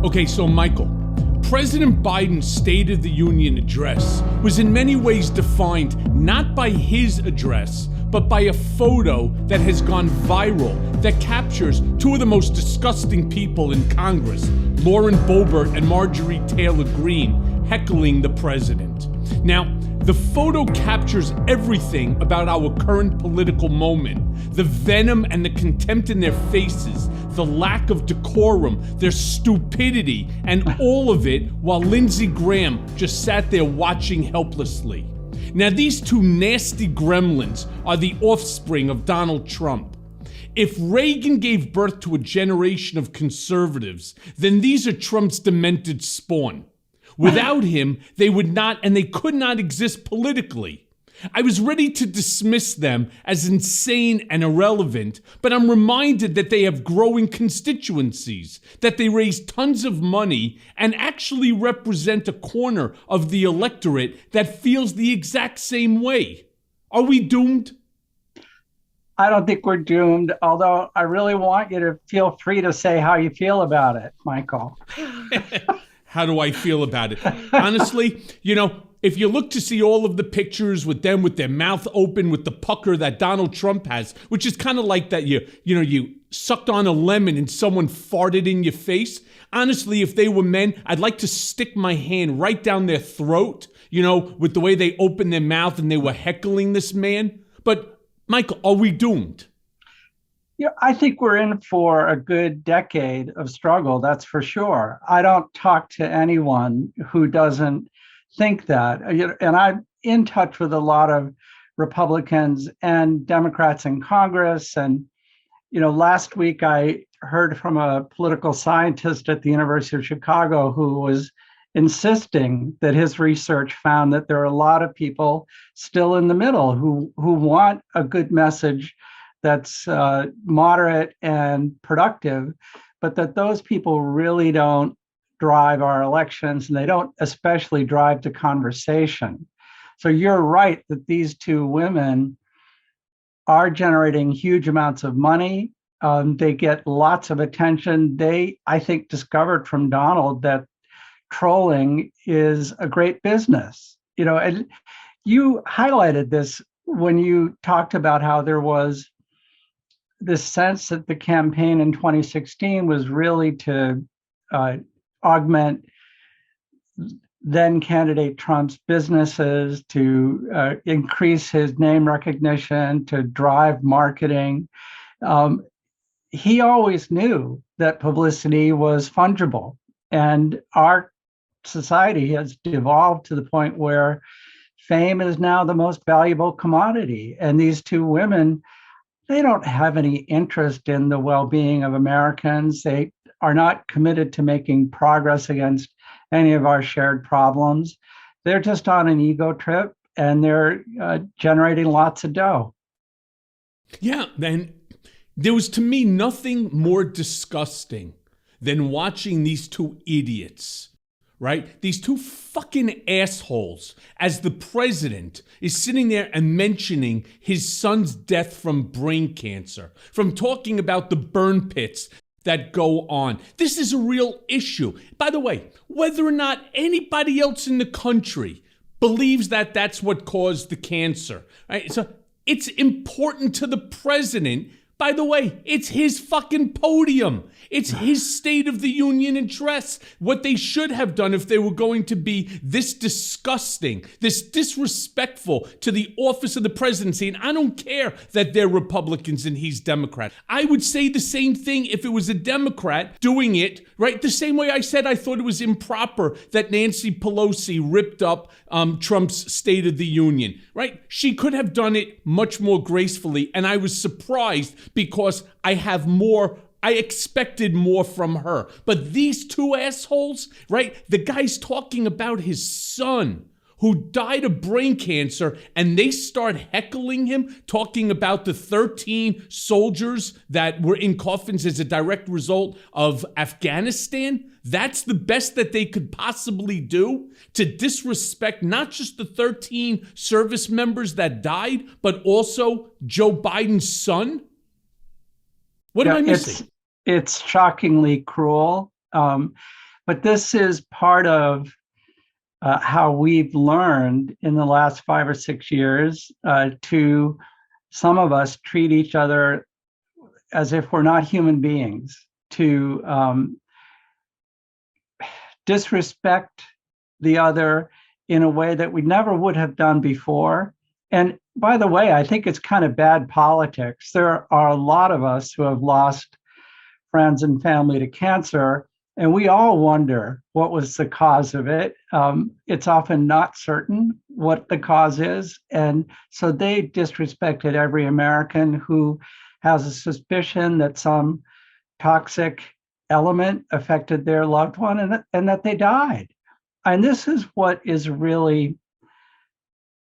Okay, so Michael, President Biden's State of the Union address was in many ways defined not by his address, but by a photo that has gone viral that captures two of the most disgusting people in Congress, Lauren Boebert and Marjorie Taylor Greene, heckling the president. Now, the photo captures everything about our current political moment, the venom and the contempt in their faces, the lack of decorum, their stupidity, and all of it while Lindsey Graham just sat there watching helplessly. Now, these two nasty gremlins are the offspring of Donald Trump. If Reagan gave birth to a generation of conservatives, then these are Trump's demented spawn. Without him, they would not and they could not exist politically. I was ready to dismiss them as insane and irrelevant, but I'm reminded that they have growing constituencies, that they raise tons of money and actually represent a corner of the electorate that feels the exact same way. Are we doomed? I don't think we're doomed, although I really want you to feel free to say how you feel about it, Michael. How do I feel about it? Honestly, if you look to see all of the pictures with them with their mouth open with the pucker that Donald Trump has, which is kind of like that you sucked on a lemon and someone farted in your face. Honestly, if they were men, I'd like to stick my hand right down their throat, with the way they opened their mouth and they were heckling this man. But Michael, are we doomed? Yeah, I think we're in for a good decade of struggle, that's for sure. I don't talk to anyone who doesn't think that. And I'm in touch with a lot of Republicans and Democrats in Congress. And, last week I heard from a political scientist at the University of Chicago who was insisting that his research found that there are a lot of people still in the middle who want a good message that's moderate and productive, but that those people really don't drive our elections, and they don't especially drive the conversation. So you're right that these two women are generating huge amounts of money. They get lots of attention. They, I think, discovered from Donald that trolling is a great business. And you highlighted this when you talked about how there was this sense that the campaign in 2016 was really to augment then candidate Trump's businesses, to increase his name recognition, to drive marketing. He always knew that publicity was fungible, and our society has devolved to the point where fame is now the most valuable commodity. And these two women, they don't have any interest in the well-being of Americans. They are not committed to making progress against any of our shared problems. They're just on an ego trip, and they're generating lots of dough. Yeah, and there was, to me, nothing more disgusting than watching these two idiots, right? These two fucking assholes, as the president is sitting there and mentioning his son's death from brain cancer, from talking about the burn pits that go on. This is a real issue. By the way, whether or not anybody else in the country believes that that's what caused the cancer, right? So it's important to the president. By the way, it's his fucking podium. It's his State of the Union address. What they should have done if they were going to be this disgusting, this disrespectful to the office of the presidency, and I don't care that they're Republicans and he's Democrat. I would say the same thing if it was a Democrat doing it, right? The same way I said I thought it was improper that Nancy Pelosi ripped up Trump's State of the Union, right? She could have done it much more gracefully, and I was surprised because I expected more from her. But these two assholes, right? The guy's talking about his son who died of brain cancer, and they start heckling him, talking about the 13 soldiers that were in coffins as a direct result of Afghanistan. That's the best that they could possibly do, to disrespect not just the 13 service members that died, but also Joe Biden's son. What am I missing? It's shockingly cruel. But this is part of how we've learned in the last 5 or 6 years to, some of us, treat each other as if we're not human beings, to disrespect the other in a way that we never would have done before. And by the way, I think it's kind of bad politics. There are a lot of us who have lost friends and family to cancer, and we all wonder what was the cause of it. It's often not certain what the cause is. And so they disrespected every American who has a suspicion that some toxic element affected their loved one and that they died. And this is what is really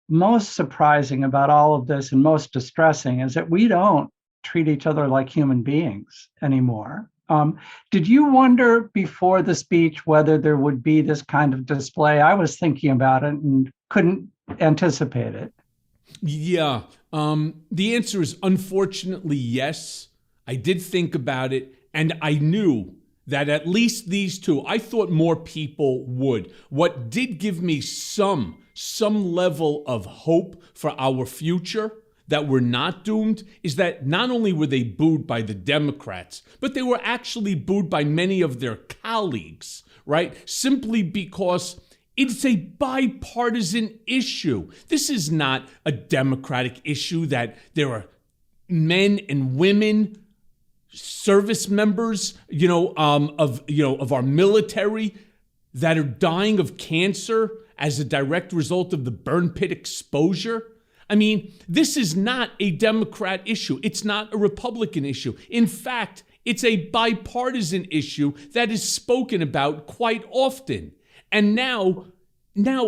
most surprising about all of this and most distressing, is that we don't treat each other like human beings anymore. Did you wonder before the speech whether there would be this kind of display? I was thinking about it and couldn't anticipate it. Yeah. The answer is unfortunately yes. I did think about it, and I knew that at least these two, I thought more people would. What did give me some level of hope for our future, that we're not doomed, is that not only were they booed by the Democrats, but they were actually booed by many of their colleagues, right? Simply because it's a bipartisan issue. This is not a Democratic issue that there are men and women, service members, of our military that are dying of cancer as a direct result of the burn pit exposure. I mean, this is not a Democrat issue. It's not a Republican issue. In fact, it's a bipartisan issue that is spoken about quite often. And now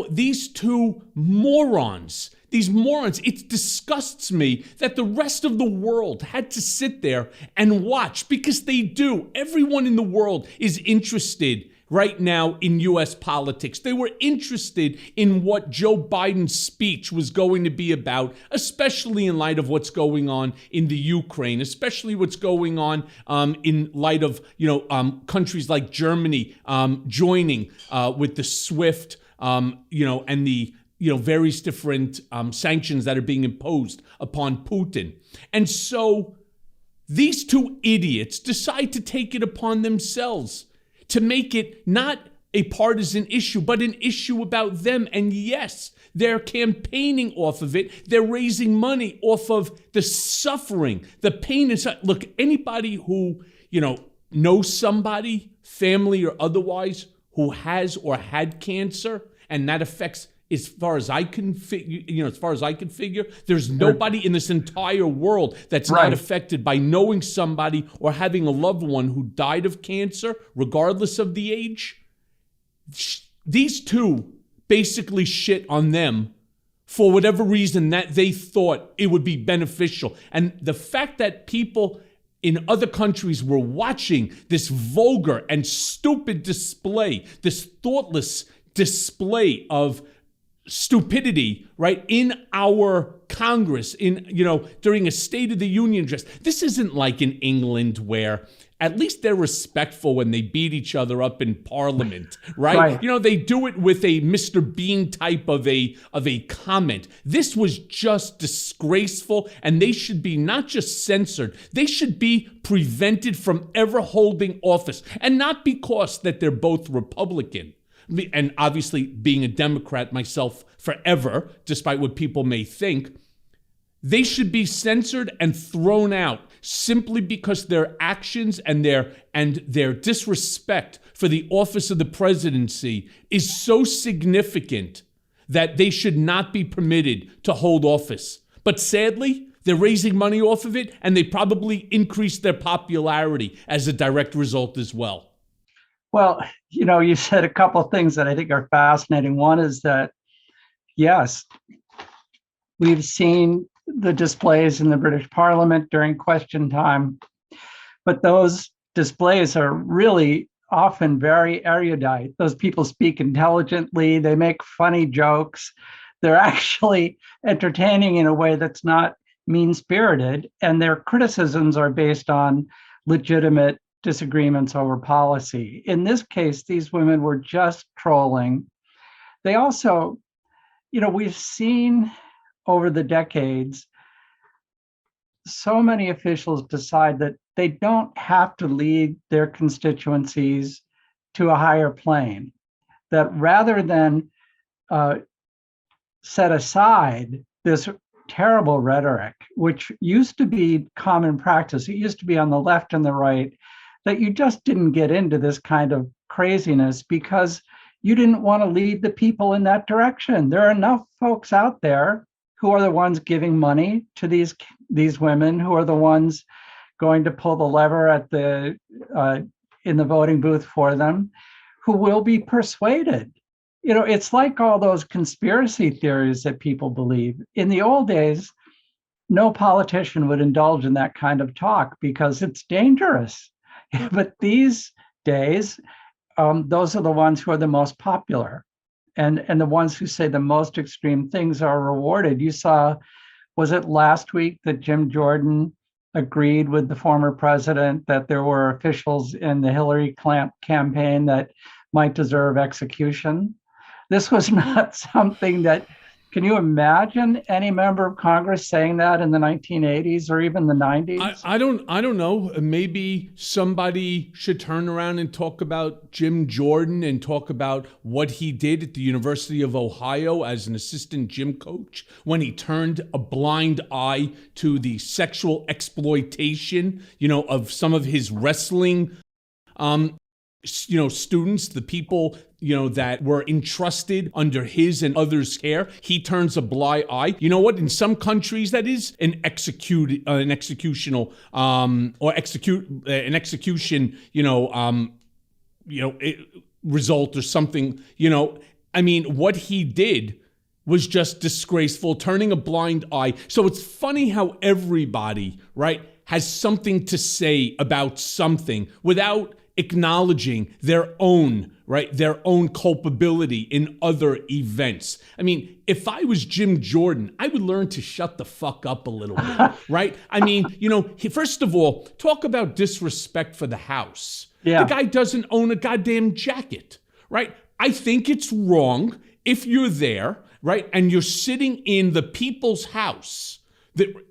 these two morons, it disgusts me that the rest of the world had to sit there and watch, because they do. Everyone in the world is interested right now in U.S. politics. They were interested in what Joe Biden's speech was going to be about, especially in light of what's going on in the Ukraine, especially what's going on in light of countries like Germany joining with the SWIFT, and the various different sanctions that are being imposed upon Putin. And so these two idiots decide to take it upon themselves to make it not a partisan issue, but an issue about them. And yes, they're campaigning off of it. They're raising money off of the suffering, the pain inside. Look, anybody who, knows somebody, family or otherwise, who has or had cancer, and that affects, as far as I can figure, there's nobody in this entire world that's not affected by knowing somebody or having a loved one who died of cancer, regardless of the age. These two basically shit on them for whatever reason that they thought it would be beneficial. And the fact that people in other countries were watching this vulgar and stupid display, this thoughtless display of stupidity, right, in our Congress, during a State of the Union address. This isn't like in England, where at least they're respectful when they beat each other up in Parliament, right? They do it with a Mr. Bean type of a comment. This was just disgraceful, and they should be not just censored, they should be prevented from ever holding office. And not because that they're both Republican. And obviously, being a Democrat myself forever, despite what people may think, they should be censored and thrown out simply because their actions and their disrespect for the office of the presidency is so significant that they should not be permitted to hold office. But sadly, they're raising money off of it, and they probably increased their popularity as a direct result as well. Well, you said a couple of things that I think are fascinating. One is that, yes, we've seen the displays in the British Parliament during question time, but those displays are really often very erudite. Those people speak intelligently, they make funny jokes, they're actually entertaining in a way that's not mean-spirited, and their criticisms are based on legitimate disagreements over policy. In this case, these women were just trolling. They also, we've seen over the decades so many officials decide that they don't have to lead their constituencies to a higher plane, that rather than set aside this terrible rhetoric, which used to be common practice, it used to be on the left and the right, that you just didn't get into this kind of craziness because you didn't want to lead the people in that direction. There are enough folks out there who are the ones giving money to these women, who are the ones going to pull the lever at in the voting booth for them, who will be persuaded. It's like all those conspiracy theories that people believe. In the old days, no politician would indulge in that kind of talk because it's dangerous. But these days, those are the ones who are the most popular. And the ones who say the most extreme things are rewarded. You saw, was it last week that Jim Jordan agreed with the former president that there were officials in the Hillary campaign that might deserve execution? This was not something that, can you imagine any member of Congress saying that in the 1980s or even the 90s? I don't know. Maybe somebody should turn around and talk about Jim Jordan and talk about what he did at the University of Ohio as an assistant gym coach when he turned a blind eye to the sexual exploitation, of some of his wrestling students, the people, that were entrusted under his and others' care. He turns a blind eye. You know what? In some countries, that is an execution, result or something. What he did was just disgraceful, turning a blind eye. So it's funny how everybody, right, has something to say about something without acknowledging their own culpability in other events. If I was Jim Jordan, I would learn to shut the fuck up a little bit, right? First of all, talk about disrespect for the House. Yeah. The guy doesn't own a goddamn jacket, right? I think it's wrong if you're there, right, and you're sitting in the people's house.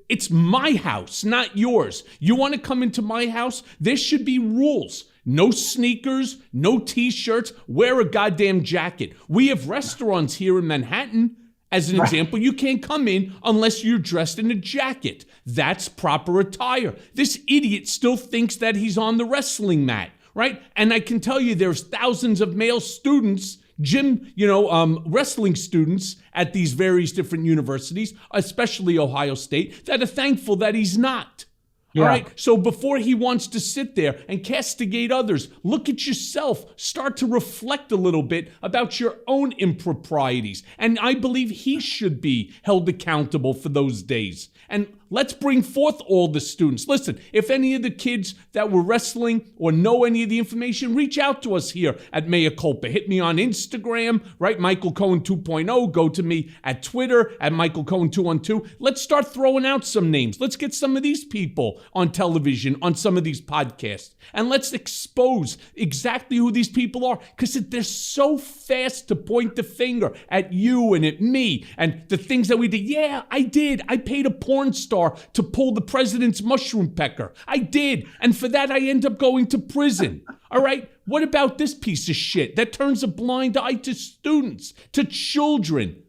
It's my house, not yours. You want to come into my house? There should be rules. No sneakers, no t-shirts, wear a goddamn jacket. We have restaurants here in Manhattan, as an example. You can't come in unless you're dressed in a jacket. That's proper attire. This idiot still thinks that he's on the wrestling mat, right? And I can tell you there's thousands of male students, wrestling students at these various different universities, especially Ohio State, that are thankful that he's not. Yeah. All right. So before he wants to sit there and castigate others, look at yourself. Start to reflect a little bit about your own improprieties. And I believe he should be held accountable for those days. And let's bring forth all the students. Listen, if any of the kids that were wrestling or know any of the information, reach out to us here at Mea Culpa. Hit me on Instagram, right? Michael Cohen 2.0. Go to me at Twitter at Michael Cohen 212. Let's start throwing out some names. Let's get some of these people on television, on some of these podcasts. And let's expose exactly who these people are. Because they're so fast to point the finger at you and at me and the things that we did. Yeah, I did. I paid a porn star to pull the president's mushroom pecker. I did. And for that, I end up going to prison. All right? What about this piece of shit that turns a blind eye to students, to children?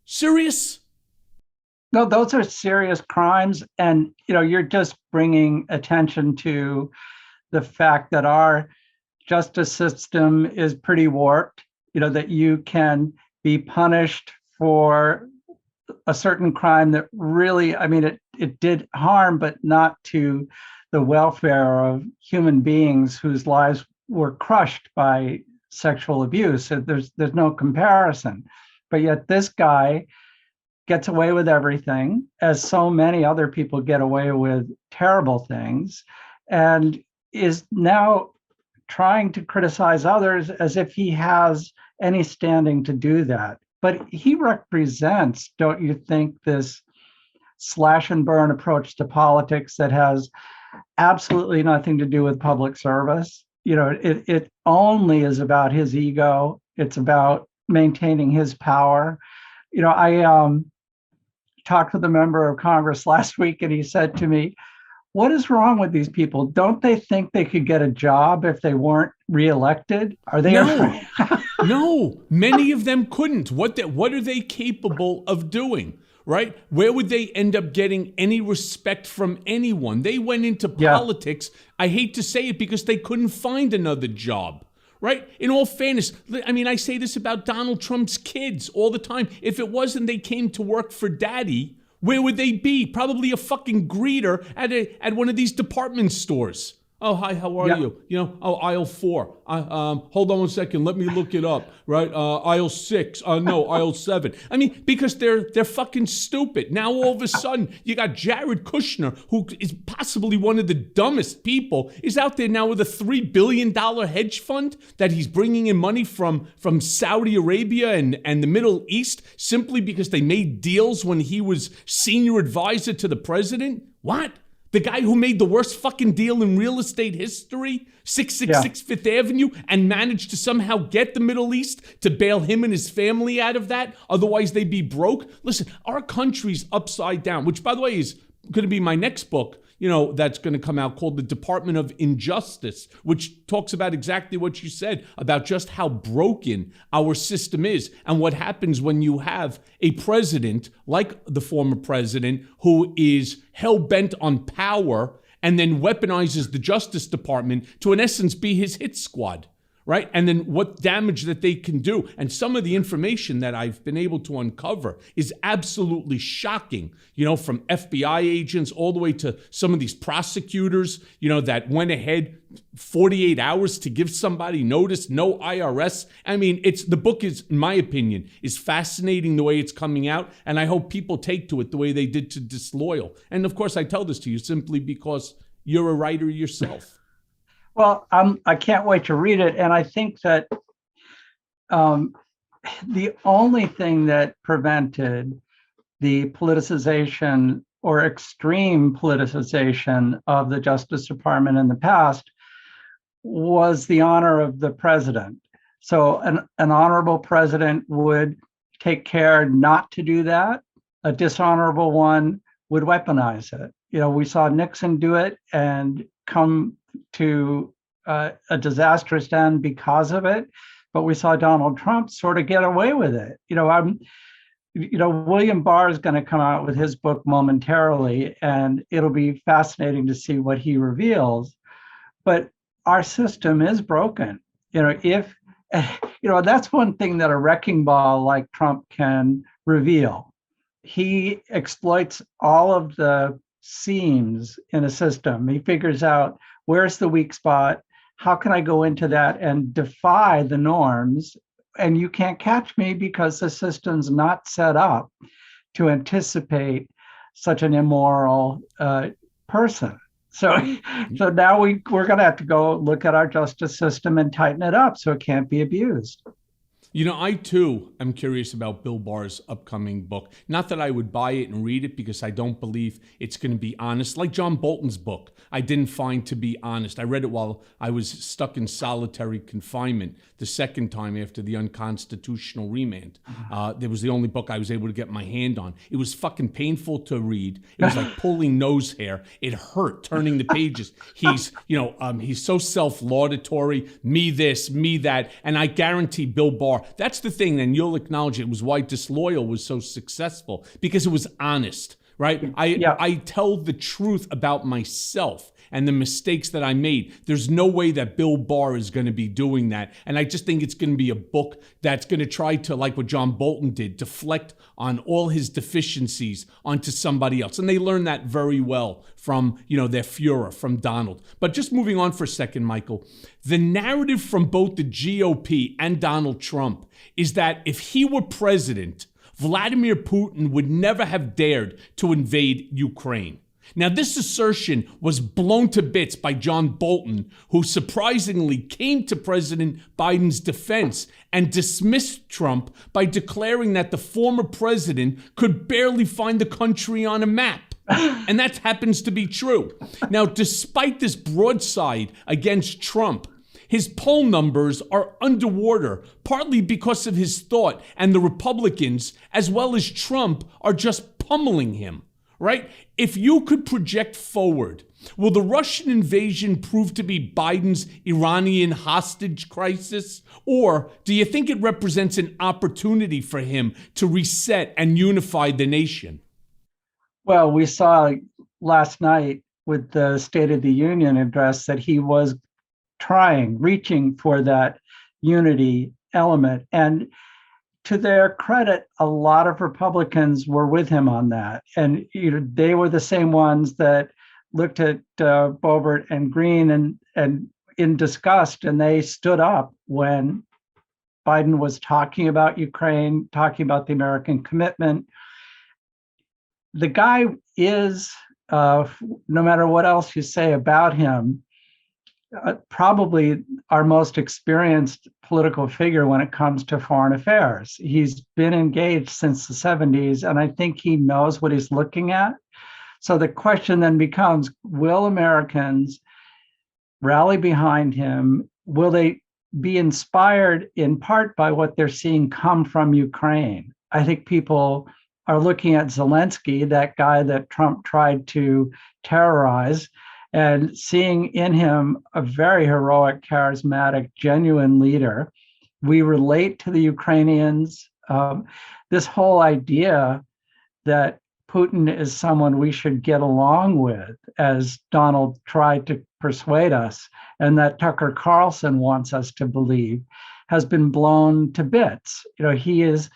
Serious? No, those are serious crimes. And, you're just bringing attention to the fact that our justice system is pretty warped, that you can be punished for a certain crime that really, it did harm, but not to the welfare of human beings whose lives were crushed by sexual abuse. So there's no comparison. But yet this guy gets away with everything, as so many other people get away with terrible things, and is now trying to criticize others as if he has any standing to do that. But he represents, don't you think, this slash and burn approach to politics that has absolutely nothing to do with public service. It only is about his ego. It's about maintaining his power. I talked with a member of Congress last week, and he said to me, "What is wrong with these people? Don't they think they could get a job if they weren't reelected? Are they No, no, many of them couldn't. What are they capable of doing? Right? Where would they end up getting any respect from anyone? They went into politics, I hate to say it, because they couldn't find another job. Right? In all fairness, I mean, I say this about Donald Trump's kids all the time. If it wasn't they came to work for daddy, where would they be? Probably a fucking greeter at one of these department stores. Oh, hi, how are you? Aisle 4. Hold on one second. Let me look it up, right? Aisle 6. No, aisle 7. I mean, because they're fucking stupid. Now, all of a sudden, you got Jared Kushner, who is possibly one of the dumbest people, is out there now with a $3 billion hedge fund that he's bringing in money from Saudi Arabia and the Middle East simply because they made deals when he was senior advisor to the president. What? The guy who made the worst fucking deal in real estate history, 666 Fifth Avenue, and managed to somehow get the Middle East to bail him and his family out of that. Otherwise, they'd be broke. Listen, our country's upside down, which, by the way, is going to be my next book, that's going to come out, called The Department of Injustice, which talks about exactly what you said about just how broken our system is and what happens when you have a president like the former president who is hell-bent on power and then weaponizes the Justice Department to, in essence, be his hit squad. Right? And then what damage that they can do. And some of the information that I've been able to uncover is absolutely shocking, from FBI agents all the way to some of these prosecutors, that went ahead 48 hours to give somebody notice, no IRS. I mean, the book is, in my opinion, is fascinating the way it's coming out. And I hope people take to it the way they did to Disloyal. And of course, I tell this to you simply because you're a writer yourself. Well, I can't wait to read it. And I think that the only thing that prevented the politicization or extreme politicization of the Justice Department in the past was the honor of the president. So an honorable president would take care not to do that. A dishonorable one would weaponize it. We saw Nixon do it and come to a disastrous end because of it, but we saw Donald Trump sort of get away with it. William Barr is going to come out with his book momentarily, and it'll be fascinating to see what he reveals. But our system is broken. That's one thing that a wrecking ball like Trump can reveal. He exploits all of the seams in a system. He figures out where's the weak spot, how can I go into that and defy the norms? And you can't catch me because the system's not set up to anticipate such an immoral person. So now we're going to have to go look at our justice system and tighten it up so it can't be abused. I too am curious about Bill Barr's upcoming book. Not that I would buy it and read it because I don't believe it's going to be honest. Like John Bolton's book, I didn't find to be honest. I read it while I was stuck in solitary confinement the second time after the unconstitutional remand. There was the only book I was able to get my hand on. It was fucking painful to read. It was like pulling nose hair. It hurt turning the pages. He's so self-laudatory, me this, me that, and I guarantee Bill Barr, that's the thing, and you'll acknowledge it was why Disloyal was so successful, because it was honest, right? I tell the truth about myself and the mistakes that I made. There's no way that Bill Barr is going to be doing that. And I just think it's going to be a book that's going to try to, like what John Bolton did, deflect on all his deficiencies onto somebody else. And they learned that very well from, their Fuhrer, from Donald. But just moving on for a second, Michael, the narrative from both the GOP and Donald Trump is that if he were president, Vladimir Putin would never have dared to invade Ukraine. Now, this assertion was blown to bits by John Bolton, who surprisingly came to President Biden's defense and dismissed Trump by declaring that the former president could barely find the country on a map. And that happens to be true. Now, despite this broadside against Trump, his poll numbers are underwater, partly because of his thought, and the Republicans, as well as Trump, are just pummeling him, right? If you could project forward, will the Russian invasion prove to be Biden's Iranian hostage crisis? Or do you think it represents an opportunity for him to reset and unify the nation? Well, we saw last night with the State of the Union address that he was reaching for that unity element. And to their credit, a lot of Republicans were with him on that. And they were the same ones that looked at Boebert and Green and in disgust, and they stood up when Biden was talking about Ukraine, talking about the American commitment. The guy is, no matter what else you say about him, probably our most experienced political figure when it comes to foreign affairs. He's been engaged since the 70s, and I think he knows what he's looking at. So the question then becomes, will Americans rally behind him? Will they be inspired in part by what they're seeing come from Ukraine? I think people are looking at Zelensky, that guy that Trump tried to terrorize, and seeing in him a very heroic, charismatic, genuine leader. We relate to the Ukrainians. This whole idea that Putin is someone we should get along with, as Donald tried to persuade us, and that Tucker Carlson wants us to believe, has been blown to bits. He is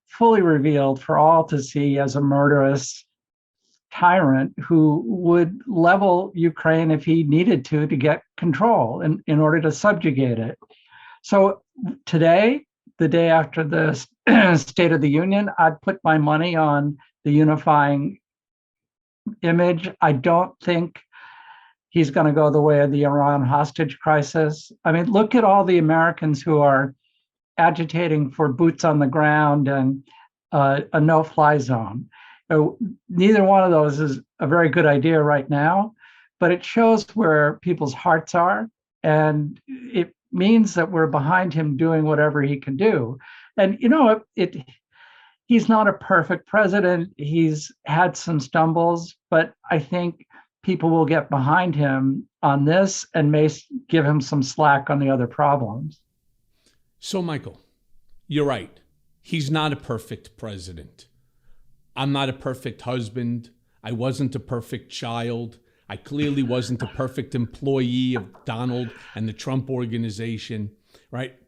fully revealed for all to see as a murderous tyrant who would level Ukraine if he needed to get control in order to subjugate it. So today, the day after the State of the Union, I'd put my money on the unifying image. I don't think he's going to go the way of the Iran hostage crisis. I mean, look at all the Americans who are agitating for boots on the ground and a no-fly zone. Neither one of those is a very good idea right now, but it shows where people's hearts are, and it means that we're behind him doing whatever he can do. And he's not a perfect president. He's had some stumbles, but I think people will get behind him on this and may give him some slack on the other problems. So, Michael, you're right. He's not a perfect president. I'm not a perfect husband. I wasn't a perfect child. I clearly wasn't a perfect employee of Donald and the Trump organization, right?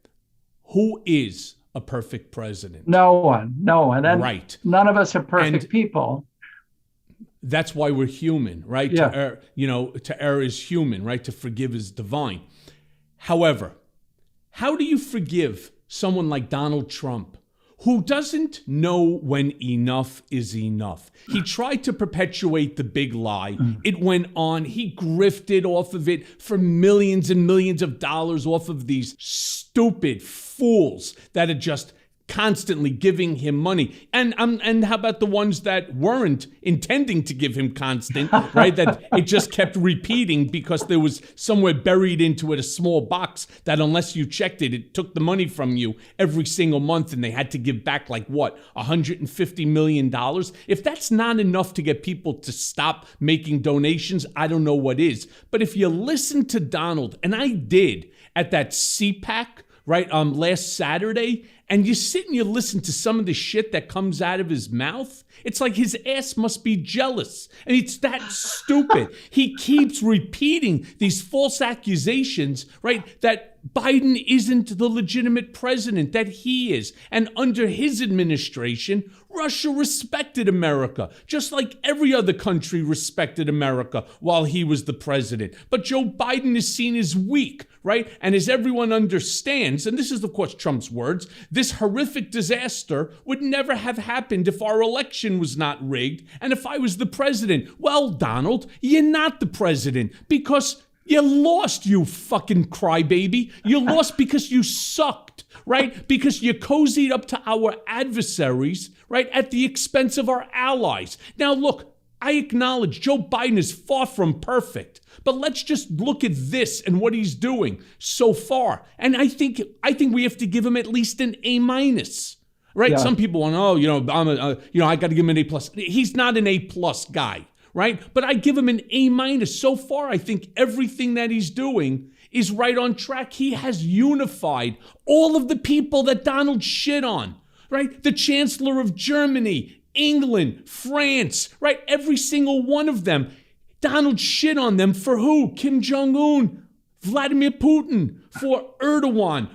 Who is a perfect president? No one. And right. None of us are perfect people. That's why we're human, right? Yeah. To err is human, right? To forgive is divine. However, how do you forgive someone like Donald Trump, who doesn't know when enough is enough? He tried to perpetuate the big lie. It went on. He grifted off of it for millions and millions of dollars off of these stupid fools that are just constantly giving him money. And how about the ones that weren't intending to give him constant, right? That it just kept repeating because there was somewhere buried into it a small box that unless you checked it, it took the money from you every single month, and they had to give back like what, $150 million? If that's not enough to get people to stop making donations, I don't know what is. But if you listen to Donald, and I did at that CPAC, right, last Saturday, and you sit and you listen to some of the shit that comes out of his mouth, it's like his ass must be jealous. And it's that stupid. He keeps repeating these false accusations, right, that Biden isn't the legitimate president, that he is. And under his administration, Russia respected America, just like every other country respected America while he was the president. But Joe Biden is seen as weak, right? And as everyone understands, and this is, of course, Trump's words, this horrific disaster would never have happened if our election was not rigged and if I was the president. Well, Donald, you're not the president because you lost, you fucking crybaby. You lost because you sucked, right? Because you cozied up to our adversaries, right, at the expense of our allies. Now, look, I acknowledge Joe Biden is far from perfect, but let's just look at this and what he's doing so far. And I think we have to give him at least an A minus. Right? Yeah. Some people want, I got to give him an A plus. He's not an A plus guy, right? But I give him an A minus. So far, I think everything that he's doing is right on track. He has unified all of the people that Donald shit on, right? The Chancellor of Germany, England, France, right? Every single one of them. Donald shit on them for who? Kim Jong-un, Vladimir Putin, for Erdogan,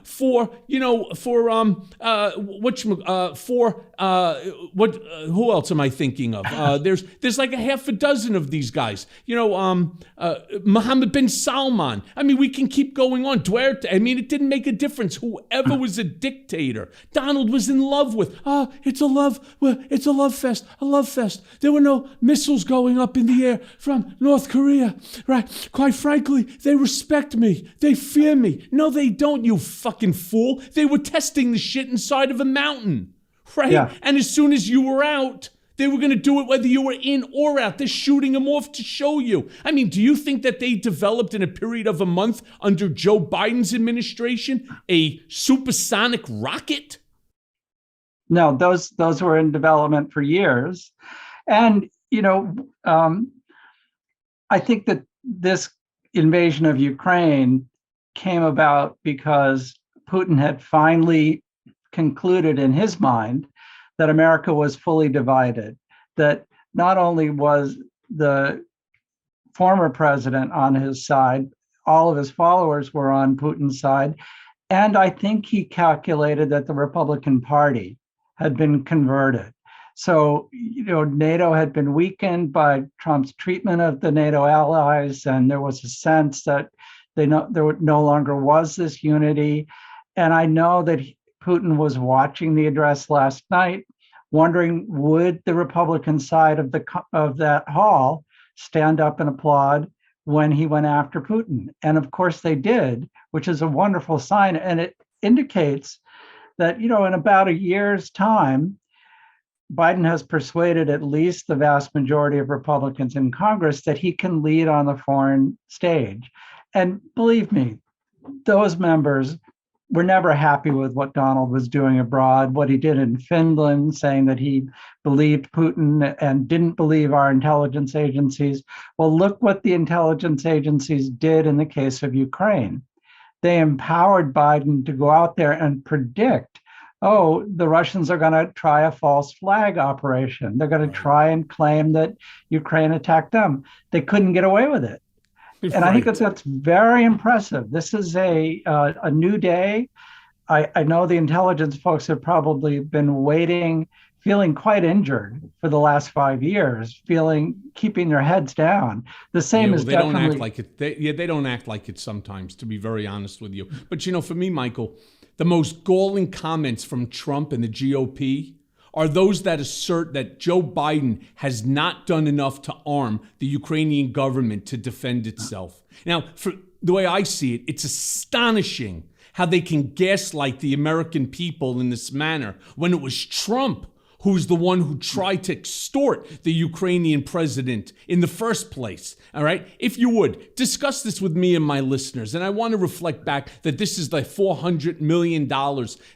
who else am I thinking of? There's like a half a dozen of these guys. Mohammed bin Salman. I mean, we can keep going on. Duarte. I mean, it didn't make a difference. Whoever was a dictator, Donald was in love with. It's a love fest. A love fest. There were no missiles going up in the air from North Korea, right? Quite frankly, they respect me. They fear me. No, they don't, you fucking fool. They were testing the shit inside of a mountain, right? Yeah. And as soon as you were out, they were going to do it whether you were in or out. They're shooting them off to show you. I mean, do you think that they developed in a period of a month under Joe Biden's administration a supersonic rocket? No, those were in development for years. And, I think that this invasion of Ukraine came about because Putin had finally concluded in his mind that America was fully divided, that not only was the former president on his side, all of his followers were on Putin's side, and I think he calculated that the Republican Party had been converted. So, NATO had been weakened by Trump's treatment of the NATO allies, and there was a sense that there no longer was this unity. And I know that Putin was watching the address last night, wondering, would the Republican side of that hall stand up and applaud when he went after Putin? And of course they did, which is a wonderful sign. And it indicates that, in about a year's time, Biden has persuaded at least the vast majority of Republicans in Congress that he can lead on the foreign stage. And believe me, those members were never happy with what Donald was doing abroad, what he did in Finland, saying that he believed Putin and didn't believe our intelligence agencies. Well, look what the intelligence agencies did in the case of Ukraine. They empowered Biden to go out there and predict, the Russians are going to try a false flag operation. They're going to try and claim that Ukraine attacked them. They couldn't get away with it. And I think that's very impressive. This is a new day. I know the intelligence folks have probably been waiting, feeling quite injured for the last 5 years, keeping their heads down. The same is definitely. Don't act like it. They don't act like it sometimes, to be very honest with you. But for me, Michael, the most galling comments from Trump and the GOP are those that assert that Joe Biden has not done enough to arm the Ukrainian government to defend itself. Now, for the way I see it, it's astonishing how they can gaslight the American people in this manner when it was Trump who's the one who tried to extort the Ukrainian president in the first place, all right? If you would, discuss this with me and my listeners. And I want to reflect back that this is the $400 million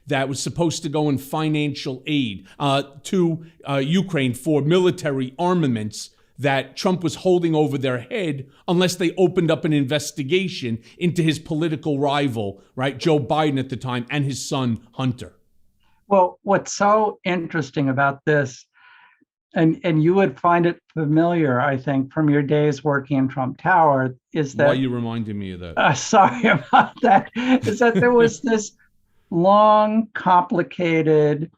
that was supposed to go in financial aid to Ukraine for military armaments that Trump was holding over their head unless they opened up an investigation into his political rival, right, Joe Biden at the time, and his son, Hunter. Well, what's so interesting about this, and you would find it familiar, I think, from your days working in Trump Tower, is that— Why are you reminding me of that? Sorry about that. Is that there was this long, complicated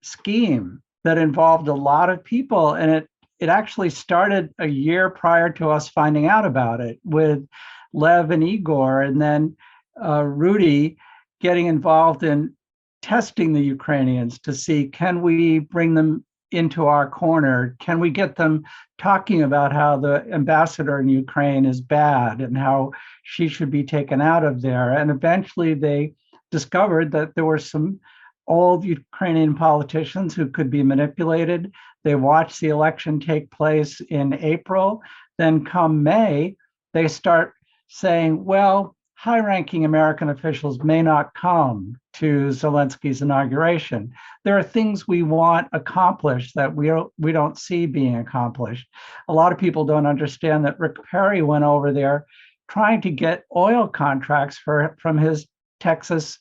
scheme that involved a lot of people, and it actually started a year prior to us finding out about it, with Lev and Igor, and then Rudy getting involved in testing the Ukrainians to see, can we bring them into our corner? Can we get them talking about how the ambassador in Ukraine is bad and how she should be taken out of there? And eventually they discovered that there were some old Ukrainian politicians who could be manipulated. They watch the election take place in April. Then come May, they start saying, well, high-ranking American officials may not come to Zelensky's inauguration. There are things we want accomplished that we don't see being accomplished. A lot of people don't understand that Rick Perry went over there trying to get oil contracts from his Texas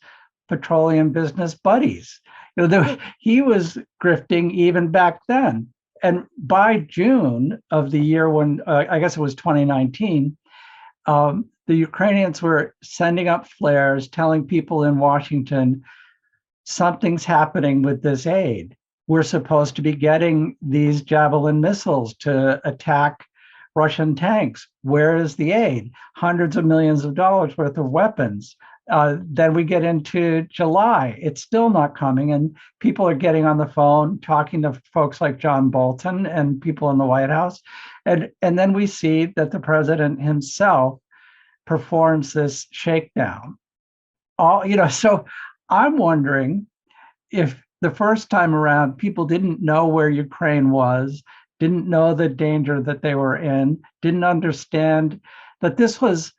petroleum business buddies. He was grifting even back then. And by June of the year when, I guess it was 2019, the Ukrainians were sending up flares, telling people in Washington, something's happening with this aid. We're supposed to be getting these Javelin missiles to attack Russian tanks. Where is the aid? Hundreds of millions of dollars worth of weapons. Then we get into July. It's still not coming. And people are getting on the phone, talking to folks like John Bolton and people in the White House. And then we see that the president himself performs this shakedown. So I'm wondering if the first time around, people didn't know where Ukraine was, didn't know the danger that they were in, didn't understand that this was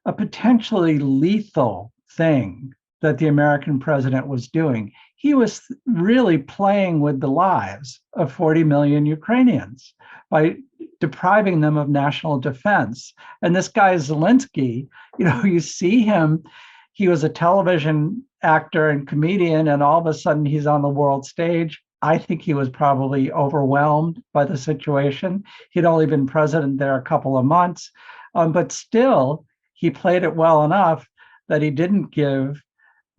a potentially lethal thing that the American president was doing. He was really playing with the lives of 40 million Ukrainians by depriving them of national defense. And this guy Zelensky, you see him, he was a television actor and comedian, and all of a sudden he's on the world stage. I think he was probably overwhelmed by the situation. He'd only been president there a couple of months, but still he played it well enough that he didn't give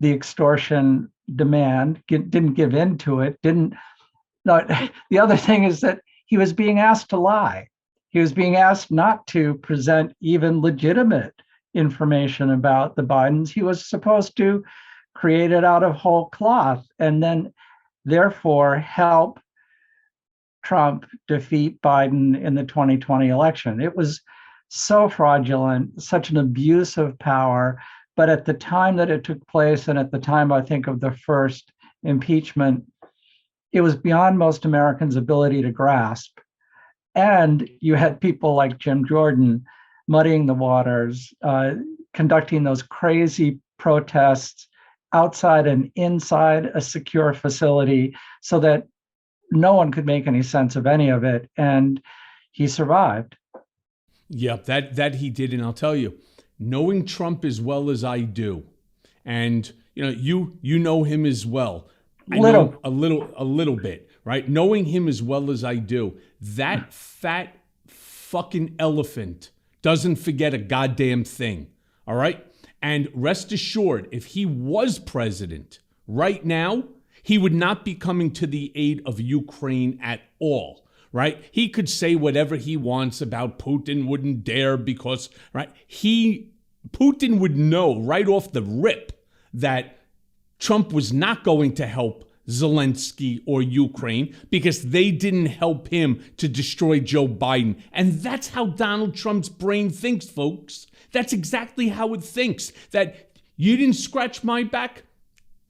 the extortion demand, didn't give in to it, the other thing is that he was being asked to lie. He was being asked not to present even legitimate information about the Bidens. He was supposed to create it out of whole cloth and then therefore help Trump defeat Biden in the 2020 election. It was so fraudulent, such an abuse of power. But at the time that it took place, and at the time, I think, of the first impeachment, it was beyond most Americans' ability to grasp. And you had people like Jim Jordan muddying the waters, conducting those crazy protests outside and inside a secure facility so that no one could make any sense of any of it. And he survived. Yep, that he did. And I'll tell you, knowing Trump as well as I do, and you know him as well. I know a little bit, right? Knowing him as well as I do, that fat fucking elephant doesn't forget a goddamn thing. All right? And rest assured, if he was president right now, he would not be coming to the aid of Ukraine at all. Right? He could say whatever he wants about Putin, wouldn't dare because, right? Putin would know right off the rip that Trump was not going to help Zelensky or Ukraine because they didn't help him to destroy Joe Biden. And that's how Donald Trump's brain thinks, folks. That's exactly how it thinks. That you didn't scratch my back,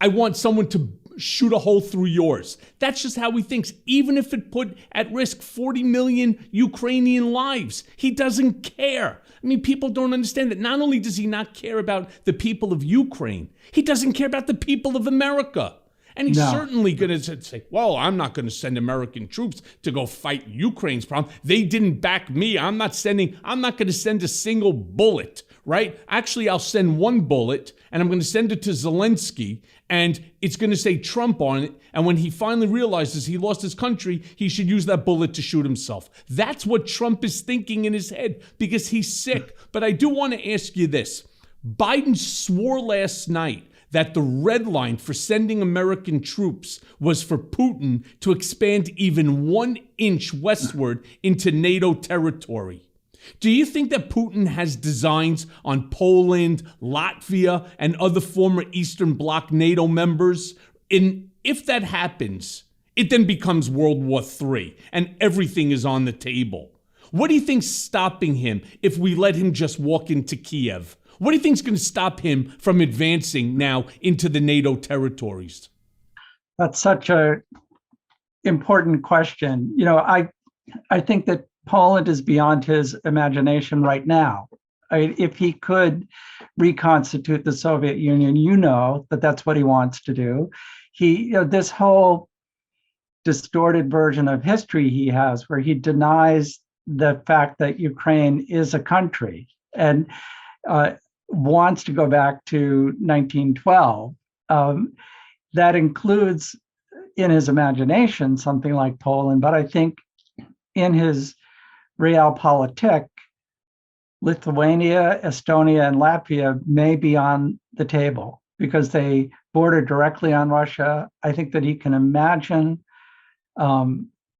I want someone to shoot a hole through yours. That's just how he thinks, even if it put at risk 40 million Ukrainian lives. He doesn't care. I mean, people don't understand that not only does he not care about the people of Ukraine, he doesn't care about the people of America. And he's certainly going to say, well, I'm not going to send American troops to go fight Ukraine's problem. They didn't back me. I'm not going to send a single bullet, right? Actually, I'll send one bullet and I'm going to send it to Zelensky and it's going to say Trump on it. And when he finally realizes he lost his country, he should use that bullet to shoot himself. That's what Trump is thinking in his head because he's sick. But I do want to ask you this. Biden swore last night that the red line for sending American troops was for Putin to expand even 1 inch westward into NATO territory. Do you think that Putin has designs on Poland, Latvia, and other former Eastern Bloc NATO members? And if that happens, it then becomes World War III and everything is on the table. What do you think's stopping him if we let him just walk into Kiev? What do you think's going to stop him from advancing now into the NATO territories? That's such a important question. I think that Poland is beyond his imagination right now. If he could reconstitute the Soviet Union, that's what he wants to do. This whole distorted version of history he has, where he denies the fact that Ukraine is a country and wants to go back to 1912. That includes in his imagination something like Poland, but I think in his realpolitik, Lithuania, Estonia, and Latvia may be on the table because they border directly on Russia. I think that he can imagine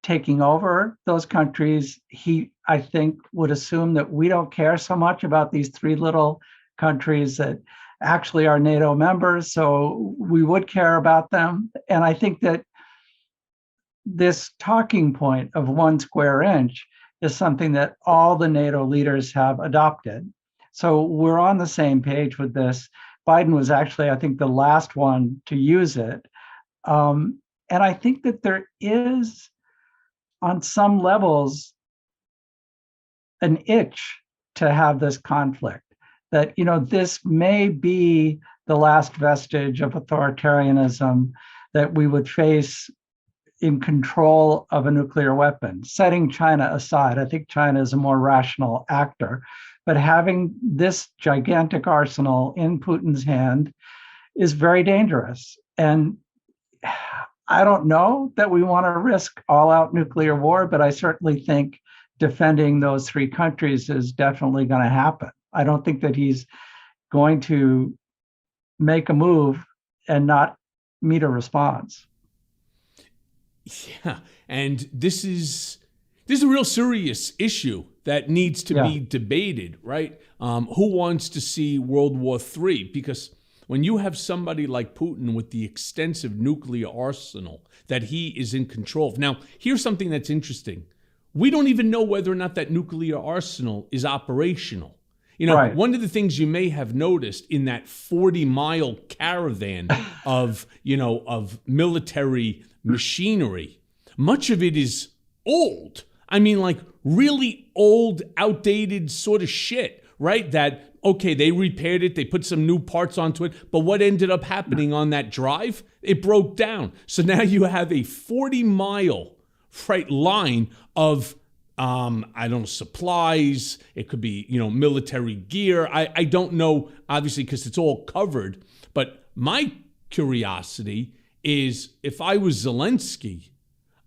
taking over those countries. He, I think, would assume that we don't care so much about these three little countries that actually are NATO members, so we would care about them. And I think that this talking point of 1 square inch is something that all the NATO leaders have adopted. So we're on the same page with this. Biden was actually, I think, the last one to use it. And I think that there is, on some levels, an itch to have this conflict, that, this may be the last vestige of authoritarianism that we would face in control of a nuclear weapon. Setting China aside, I think China is a more rational actor, but having this gigantic arsenal in Putin's hand is very dangerous. And I don't know that we want to risk all-out nuclear war, but I certainly think defending those three countries is definitely going to happen. I don't think that he's going to make a move and not meet a response. Yeah, and this is a real serious issue that needs to be debated, right? Who wants to see World War III? Because when you have somebody like Putin with the extensive nuclear arsenal that he is in control of. Now, here's something that's interesting. We don't even know whether or not that nuclear arsenal is operational. Right. One of the things you may have noticed in that 40-mile caravan of military machinery, much of it is old. I mean, like really old, outdated sort of shit, right? That, okay, they repaired it, they put some new parts onto it, but what ended up happening on that drive? It broke down. So now you have a 40-mile line of supplies. It could be, military gear. I don't know, obviously, because it's all covered. But my curiosity is, if I was Zelensky,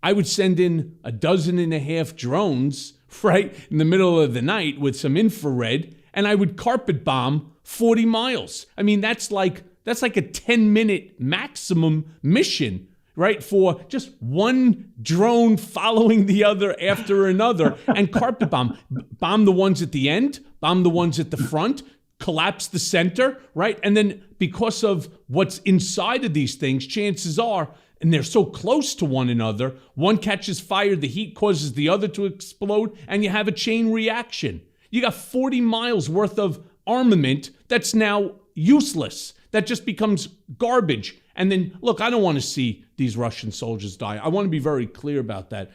I would send in 12.5 drones, right, in the middle of the night with some infrared, and I would carpet bomb 40 miles. I mean, that's like a 10-minute maximum mission, right, for just one drone following the other after another, and carpet bomb the ones at the end, bomb the ones at the front, collapse the center, right? And then because of what's inside of these things, chances are, and they're so close to one another, one catches fire, the heat causes the other to explode, and you have a chain reaction. You got 40 miles worth of armament that's now useless, that just becomes garbage. And then, look, I don't want to see these Russian soldiers die. I want to be very clear about that.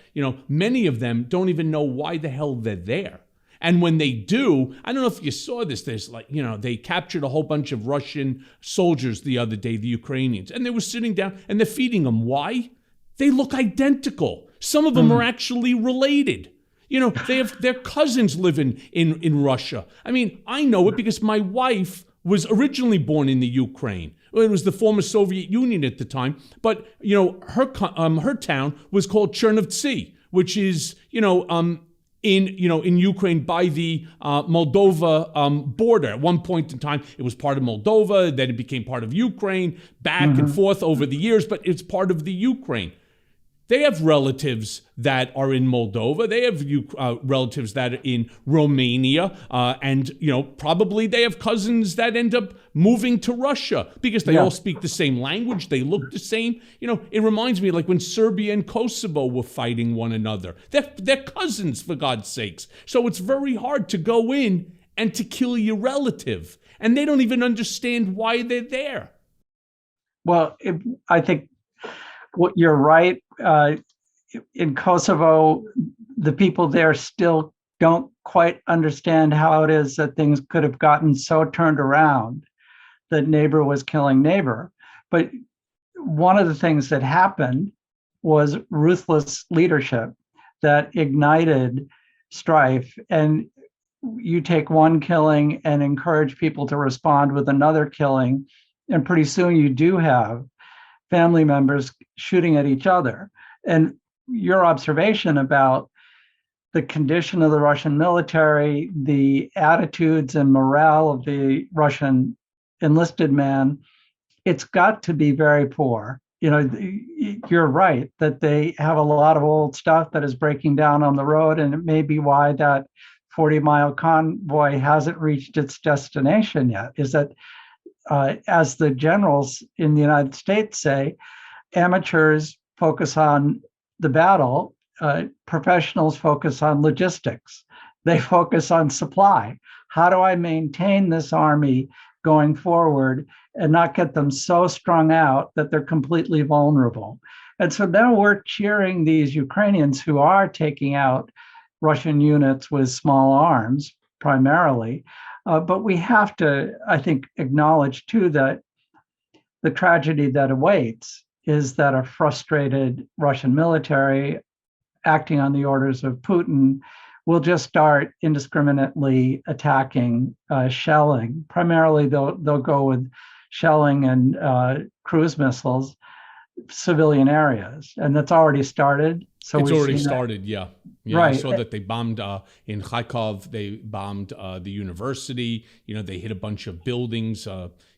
Many of them don't even know why the hell they're there. And when they do, I don't know if you saw this, there's they captured a whole bunch of Russian soldiers the other day, the Ukrainians, and they were sitting down and they're feeding them. Why? They look identical. Some of them are actually related. They have their cousins living in Russia. I mean, I know it because my wife was originally born in the Ukraine. It was the former Soviet Union at the time, but her town was called Chernovtsi, which is in Ukraine by the Moldova border. At one point in time, it was part of Moldova, then it became part of Ukraine, back and forth over the years, but it's part of the Ukraine. They have relatives that are in Moldova. They have relatives that are in Romania. And, probably they have cousins that end up moving to Russia because they all speak the same language. They look the same. It reminds me like when Serbia and Kosovo were fighting one another. They're cousins, for God's sakes. So it's very hard to go in and to kill your relative. And they don't even understand why they're there. Well, I think You're right. In Kosovo, the people there still don't quite understand how it is that things could have gotten so turned around that neighbor was killing neighbor. But one of the things that happened was ruthless leadership that ignited strife. And you take one killing and encourage people to respond with another killing, and pretty soon you do have family members shooting at each other. And your observation about the condition of the Russian military, the attitudes and morale of the Russian enlisted man, it's got to be very poor. You're right that they have a lot of old stuff that is breaking down on the road, and it may be why that 40-mile convoy hasn't reached its destination yet, is that as the generals in the United States say, amateurs focus on the battle, professionals focus on logistics. They focus on supply. How do I maintain this army going forward and not get them so strung out that they're completely vulnerable? And so now we're cheering these Ukrainians who are taking out Russian units with small arms primarily. But we have to, I think, acknowledge too that the tragedy that awaits is that a frustrated Russian military acting on the orders of Putin will just start indiscriminately attacking, shelling. Primarily, they'll go with shelling and cruise missiles, civilian areas, and that's already started. So it's already started, yeah. Right. I saw that they bombed in Kharkov. They bombed the university. They hit a bunch of buildings.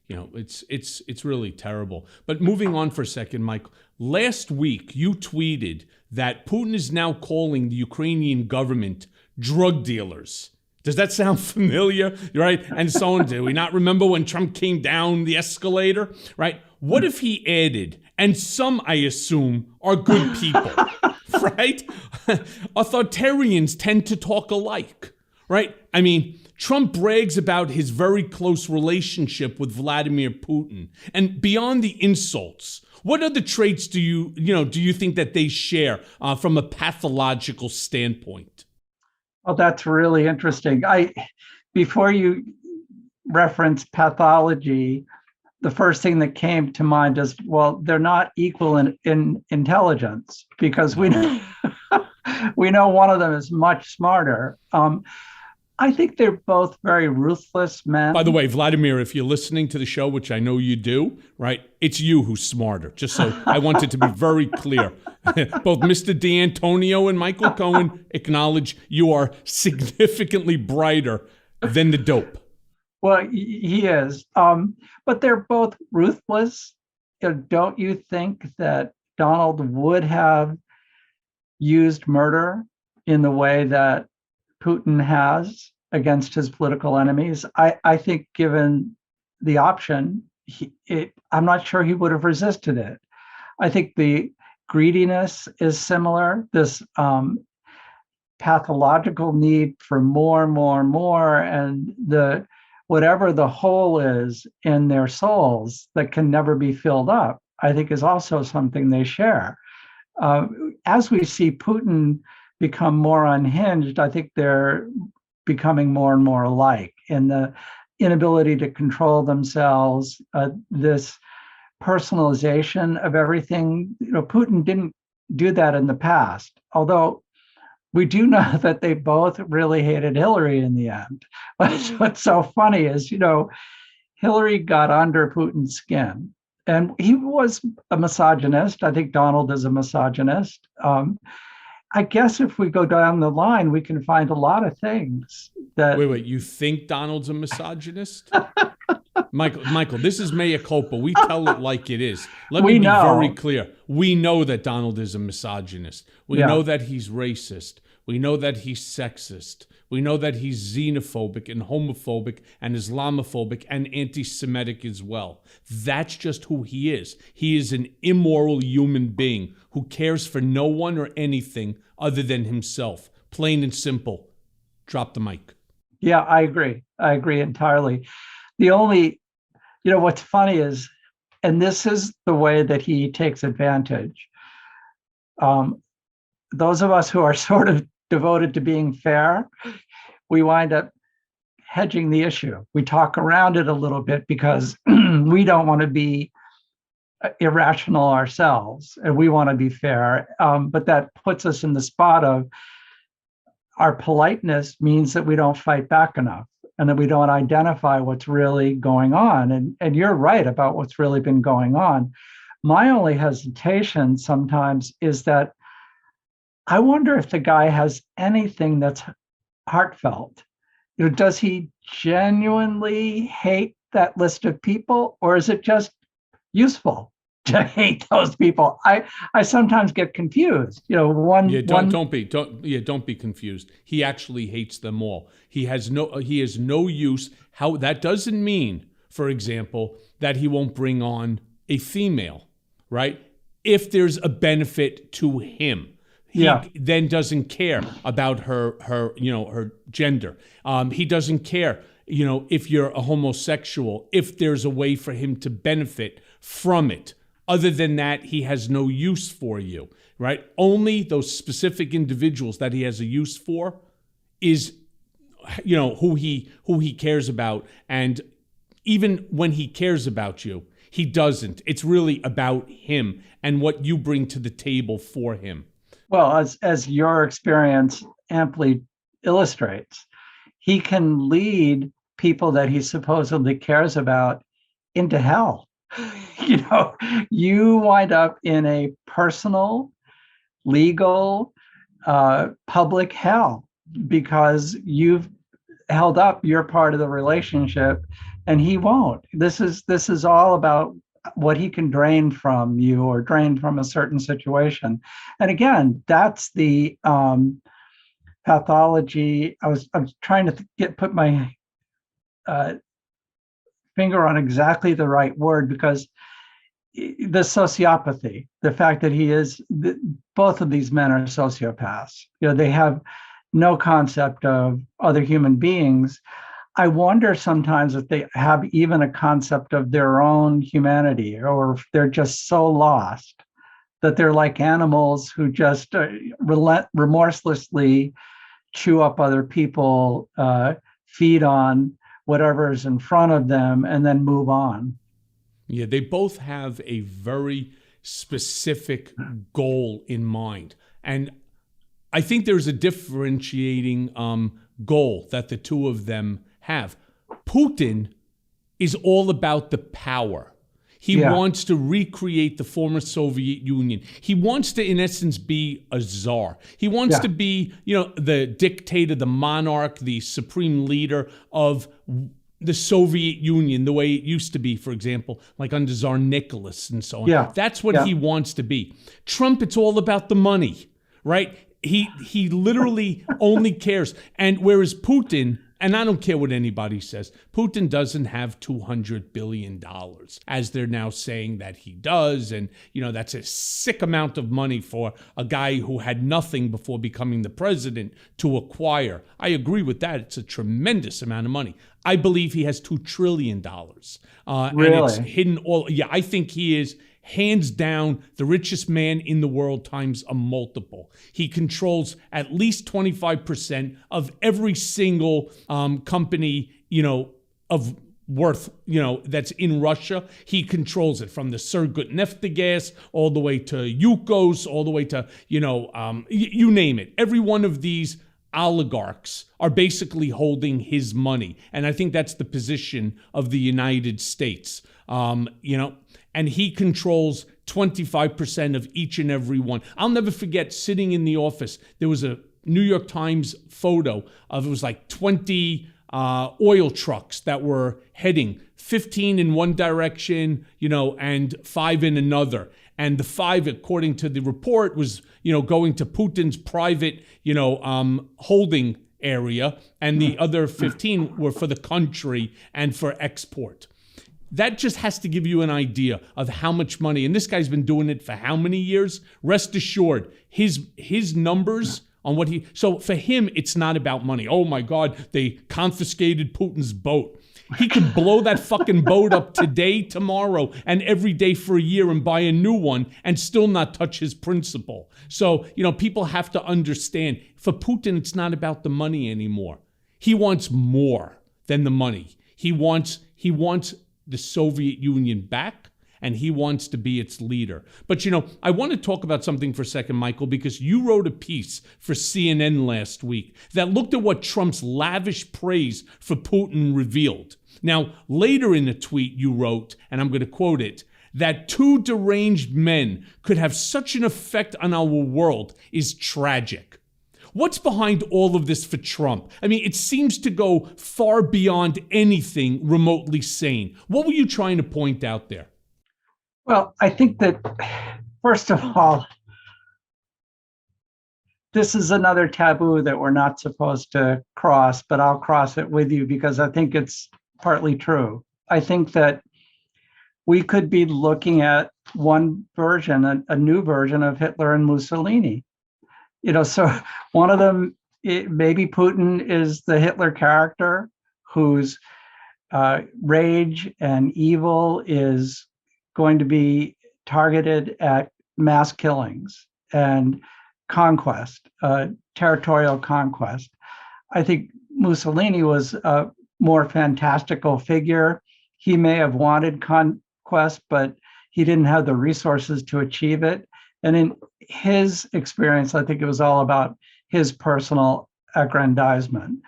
It's really terrible. But moving on for a second, Mike. Last week, you tweeted that Putin is now calling the Ukrainian government drug dealers. Does that sound familiar? Right? And so on. Do we not remember when Trump came down the escalator? Right? What if he added, and some, I assume, are good people, right? Authoritarians tend to talk alike, right? I mean, Trump brags about his very close relationship with Vladimir Putin. And beyond the insults, what other traits do you think that they share from a pathological standpoint? Oh, that's really interesting. Before you reference pathology, the first thing that came to mind is, well, they're not equal in intelligence, because we know, we know one of them is much smarter. I think they're both very ruthless men. By the way, Vladimir, if you're listening to the show, which I know you do, right, it's you who's smarter. Just so I want it to be very clear. Both Mr. D'Antonio and Michael Cohen acknowledge you are significantly brighter than the dope. Well, he is. But they're both ruthless. Don't you think that Donald would have used murder in the way that Putin has against his political enemies? I think given the option, I'm not sure he would have resisted it. I think the greediness is similar. This pathological need for more and more and more, and the whatever the hole is in their souls that can never be filled up, I think is also something they share. As we see Putin become more unhinged, I think they're becoming more and more alike in the inability to control themselves, this personalization of everything. Putin didn't do that in the past, although we do know that they both really hated Hillary in the end. What's so funny is, Hillary got under Putin's skin, and he was a misogynist. I think Donald is a misogynist. I guess if we go down the line, we can find a lot of things that. Wait, you think Donald's a misogynist? Michael, this is mea culpa. We tell it like it is. Let me be very clear. We know that Donald is a misogynist. We know that he's racist. We know that he's sexist. We know that he's xenophobic and homophobic and Islamophobic and anti-Semitic as well. That's just who he is. He is an immoral human being who cares for no one or anything other than himself. Plain and simple. Drop the mic. Yeah, I agree. I agree entirely. The only, what's funny is And this is the way that he takes advantage. Those of us who are sort of devoted to being fair, we wind up hedging the issue. We talk around it a little bit because we don't want to be irrational ourselves and we want to be fair. But that puts us in the spot of our politeness means that we don't fight back enough and that we don't identify what's really going on. And you're right about what's really been going on. My only hesitation sometimes is that I wonder if the guy has anything that's heartfelt. Does he genuinely hate that list of people, or is it just useful to hate those people? I sometimes get confused. Don't be confused. He actually hates them all. He has no use. How that doesn't mean, for example, that he won't bring on a female, right? If there's a benefit to him. He then doesn't care about her gender. He doesn't care, if you're a homosexual, if there's a way for him to benefit from it. Other than that, he has no use for you, right? Only those specific individuals that he has a use for is, who he cares about. And even when he cares about you, he doesn't. It's really about him and what you bring to the table for him. Well, as your experience amply illustrates, he can lead people that he supposedly cares about into hell. You wind up in a personal, legal, public hell because you've held up your part of the relationship and he won't. This is all about what he can drain from you or drain from a certain situation. And again, that's the pathology. I was trying to put my finger on exactly the right word, because the sociopathy, the fact that both of these men are sociopaths. They have no concept of other human beings. I wonder sometimes if they have even a concept of their own humanity, or if they're just so lost that they're like animals who just remorselessly chew up other people, feed on whatever's in front of them, and then move on. Yeah, they both have a very specific goal in mind. And I think there's a differentiating goal that the two of them have. Putin is all about the power. He wants to recreate the former Soviet Union. He wants to, in essence, be a czar. He wants to be, the dictator, the monarch, the supreme leader of the Soviet Union, the way it used to be, for example, like under Tsar Nicholas and so on. Yeah. That's what he wants to be. Trump, it's all about the money, right? He literally only cares. And whereas Putin, and I don't care what anybody says, Putin doesn't have $200 billion, as they're now saying that he does. And, that's a sick amount of money for a guy who had nothing before becoming the president to acquire. I agree with that. It's a tremendous amount of money. I believe he has $2 trillion. Really? And it's hidden all. Yeah, I think he is hands down the richest man in the world times a multiple. He controls at least 25% of every single company, of worth, that's in Russia. He controls it, from the Surgutneftegas all the way to Yukos, all the way to, you name it. Every one of these oligarchs are basically holding his money. And I think that's the position of the United States, and he controls 25% of each and every one. I'll never forget sitting in the office. There was a New York Times photo of, it was like 20 oil trucks that were heading 15 in one direction, and 5 in another. And the 5, according to the report, was, going to Putin's private, holding area. And the other 15 were for the country and for export. That just has to give you an idea of how much money, and this guy's been doing it for how many years? Rest assured, his numbers on so for him, it's not about money. Oh my God, they confiscated Putin's boat. He could blow that fucking boat up today, tomorrow, and every day for a year and buy a new one and still not touch his principle. So, people have to understand, for Putin, it's not about the money anymore. He wants more than the money. He wants the Soviet Union back, and he wants to be its leader. But, I want to talk about something for a second, Michael, because you wrote a piece for CNN last week that looked at what Trump's lavish praise for Putin revealed. Now, later in the tweet you wrote, and I'm going to quote it, that two deranged men could have such an effect on our world is tragic. What's behind all of this for Trump? I mean, it seems to go far beyond anything remotely sane. What were you trying to point out there? Well, I think that, first of all, this is another taboo that we're not supposed to cross, but I'll cross it with you because I think it's partly true. I think that we could be looking at one version, a new version of Hitler and Mussolini. So one of them, maybe Putin is the Hitler character whose rage and evil is going to be targeted at mass killings and conquest, territorial conquest. I think Mussolini was a more fantastical figure. He may have wanted conquest, but he didn't have the resources to achieve it. And in his experience, I think it was all about his personal aggrandizement.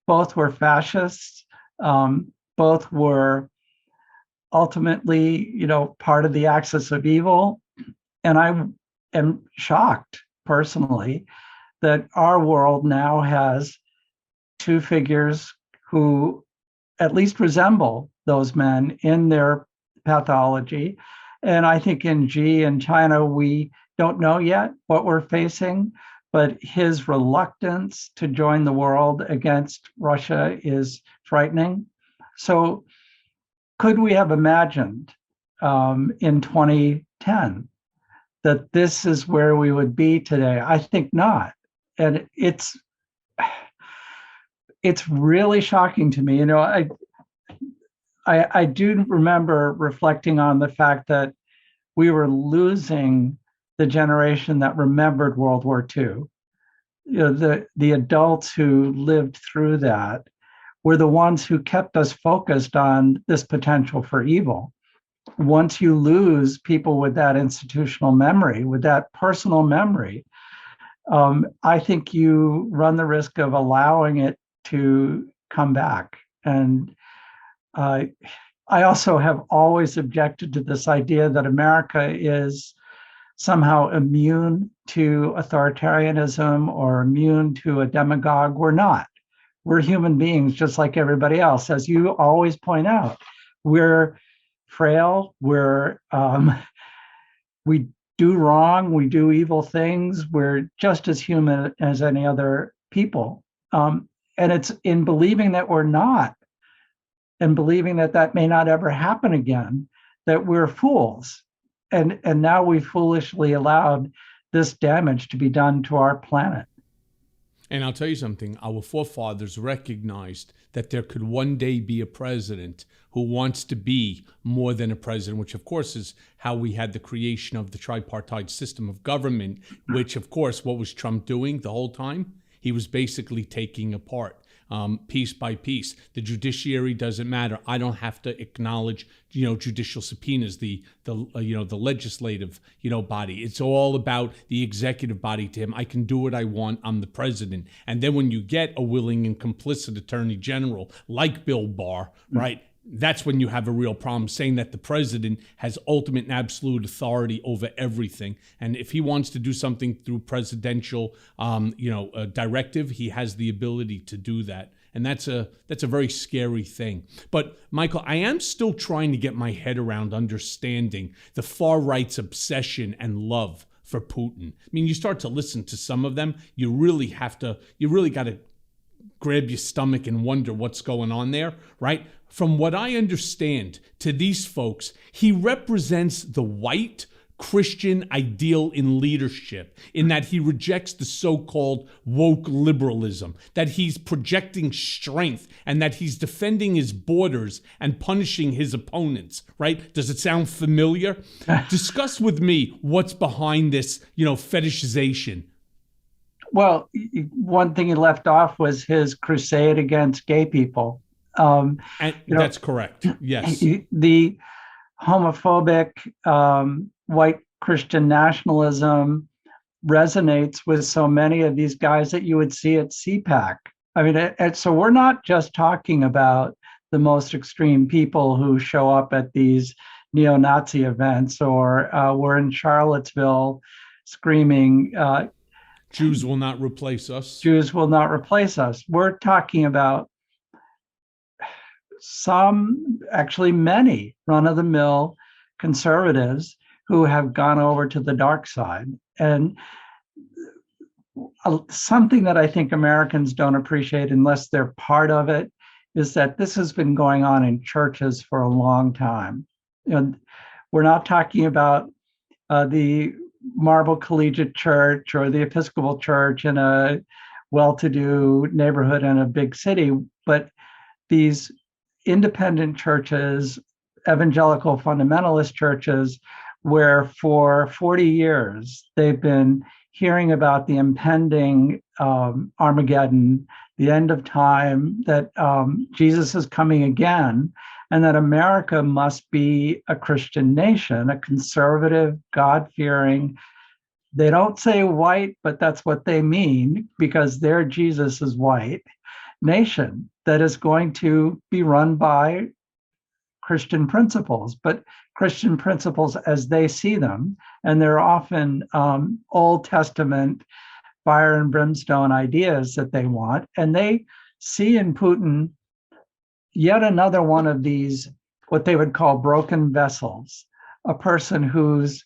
Both were fascists. Both were ultimately, part of the axis of evil. And I am shocked personally that our world now has two figures who at least resemble those men in their pathology. And I think in Xi and China, we don't know yet what we're facing, but his reluctance to join the world against Russia is frightening. So could we have imagined in 2010 that this is where we would be today? I think not. And it's really shocking to me. I do remember reflecting on the fact that we were losing the generation that remembered World War II. The adults who lived through that were the ones who kept us focused on this potential for evil. Once you lose people with that institutional memory, with that personal memory, I think you run the risk of allowing it to come back. And I also have always objected to this idea that America is somehow immune to authoritarianism or immune to a demagogue. We're not. We're human beings just like everybody else. As you always point out, we're frail, we do wrong, we do evil things, we're just as human as any other people. And it's in believing that we're not, and believing that that may not ever happen again, that we're fools. And now we foolishly allowed this damage to be done to our planet. And I'll tell you something, our forefathers recognized that there could one day be a president who wants to be more than a president, which of course is how we had the creation of the tripartite system of government, which of course, what was Trump doing the whole time? He was basically taking apart piece by piece. The judiciary doesn't matter. I don't have to acknowledge, judicial subpoenas, the legislative, body. It's all about the executive body to him. I can do what I want. I'm the president. And then when you get a willing and complicit attorney general like Bill Barr, right? That's when you have a real problem, saying that the president has ultimate and absolute authority over everything. And if he wants to do something through presidential, directive, he has the ability to do that. And that's a very scary thing. But Michael, I am still trying to get my head around understanding the far right's obsession and love for Putin. I mean, you start to listen to some of them, you really got to grab your stomach and wonder what's going on there, right? From what I understand, to these folks, he represents the white, Christian ideal in leadership, in that he rejects the so-called woke liberalism, that he's projecting strength, and that he's defending his borders and punishing his opponents, right? Does it sound familiar? Discuss with me what's behind this, fetishization. Well, one thing he left off was his crusade against gay people. And that's correct. Yes. The homophobic white Christian nationalism resonates with so many of these guys that you would see at CPAC. I mean, so we're not just talking about the most extreme people who show up at these neo-Nazi events, or we're in Charlottesville screaming, Jews will not replace us. Jews will not replace us. We're talking about actually many run-of-the-mill conservatives who have gone over to the dark side. And something that I think Americans don't appreciate unless they're part of it is that this has been going on in churches for a long time. And we're not talking about the Marble Collegiate Church or the Episcopal Church in a well-to-do neighborhood in a big city, but these independent churches, evangelical fundamentalist churches, where for 40 years they've been hearing about the impending Armageddon, the end of time, that Jesus is coming again, and that America must be a Christian nation, a conservative, God-fearing, they don't say white, but that's what they mean, because their Jesus is white, nation that is going to be run by Christian principles, but Christian principles as they see them. And they're often Old Testament fire and brimstone ideas that they want. And they see in Putin yet another one of these, what they would call broken vessels, a person who's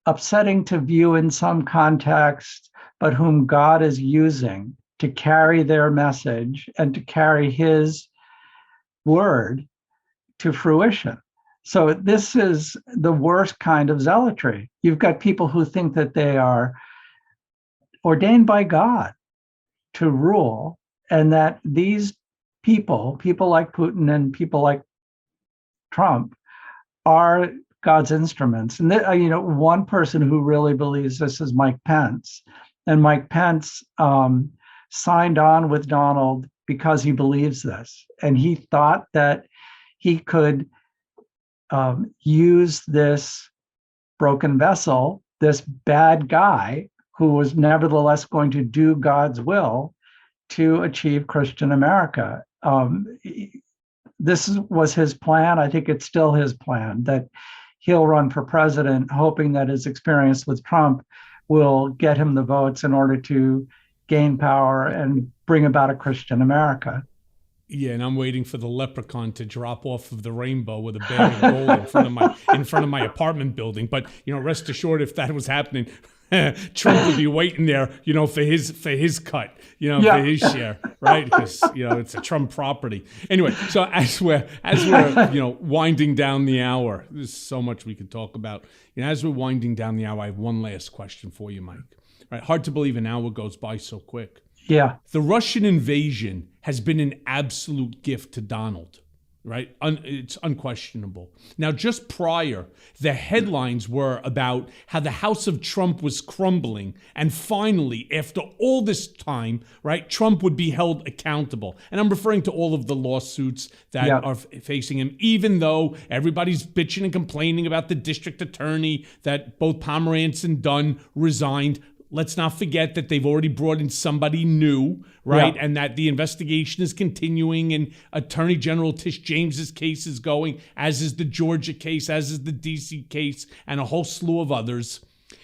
upsetting to view in some context, but whom God is using to carry their message and to carry his word to fruition. So this is the worst kind of zealotry. You've got people who think that they are ordained by God to rule, and that these people like Putin and people like Trump, are God's instruments. And one person who really believes this is Mike Pence. And Mike Pence signed on with Donald because he believes this. And he thought that he could use this broken vessel, this bad guy who was nevertheless going to do God's will, to achieve Christian America. This was his plan. I think it's still his plan, that he'll run for president, hoping that his experience with Trump will get him the votes in order to gain power and bring about a Christian America. Yeah, and I'm waiting for the leprechaun to drop off of the rainbow with a bag of gold in front of my apartment building. But rest assured, if that was happening, Trump would be waiting there, for his cut, for his share, right? Because it's a Trump property. Anyway, so as we're winding down the hour, there's so much we could talk about. As we're winding down the hour, I have one last question for you, Mike. Right? Hard to believe an hour goes by so quick. Yeah. The Russian invasion has been an absolute gift to Donald, right? It's unquestionable. Now, just prior, the headlines were about how the House of Trump was crumbling. And finally, after all this time, right, Trump would be held accountable. And I'm referring to all of the lawsuits that are facing him, even though everybody's bitching and complaining about the district attorney, that both Pomerantz and Dunn resigned. Let's not forget that they've already brought in somebody new, right? Yeah. And that the investigation is continuing, and Attorney General Tish James's case is going, as is the Georgia case, as is the DC case, and a whole slew of others.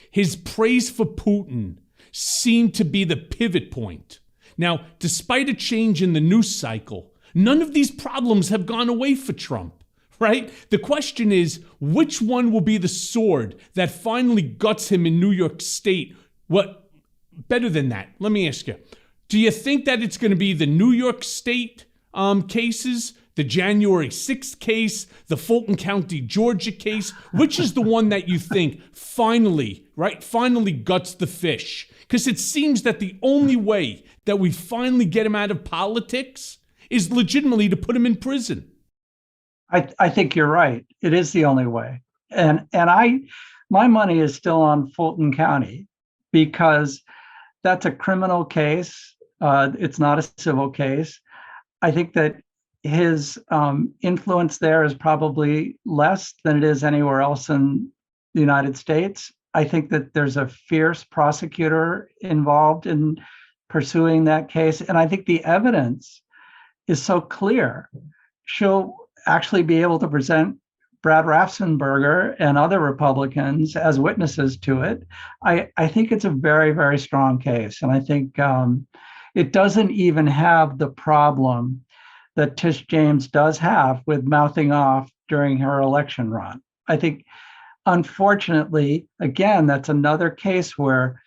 His praise for Putin seemed to be the pivot point. Now, despite a change in the news cycle, none of these problems have gone away for Trump, right? The question is, which one will be the sword that finally guts him in New York State? What better than that? Let me ask you, do you think that it's going to be the New York State cases The January 6th case, the Fulton County, Georgia case? Which is the one that you think finally guts the fish? Because it seems that the only way that we finally get him out of politics is legitimately to put him in prison. I think you're right. It is the only way. And my money is still on Fulton County because that's a criminal case. It's not a civil case. I think that his influence there is probably less than it is anywhere else in the United States. I think that there's a fierce prosecutor involved in pursuing that case. And I think the evidence is so clear. She'll actually be able to present Brad Raffensperger and other Republicans as witnesses to it. I think it's a very, very strong case. And I think it doesn't even have the problem that Tish James does have with mouthing off during her election run. I think, unfortunately, again, that's another case where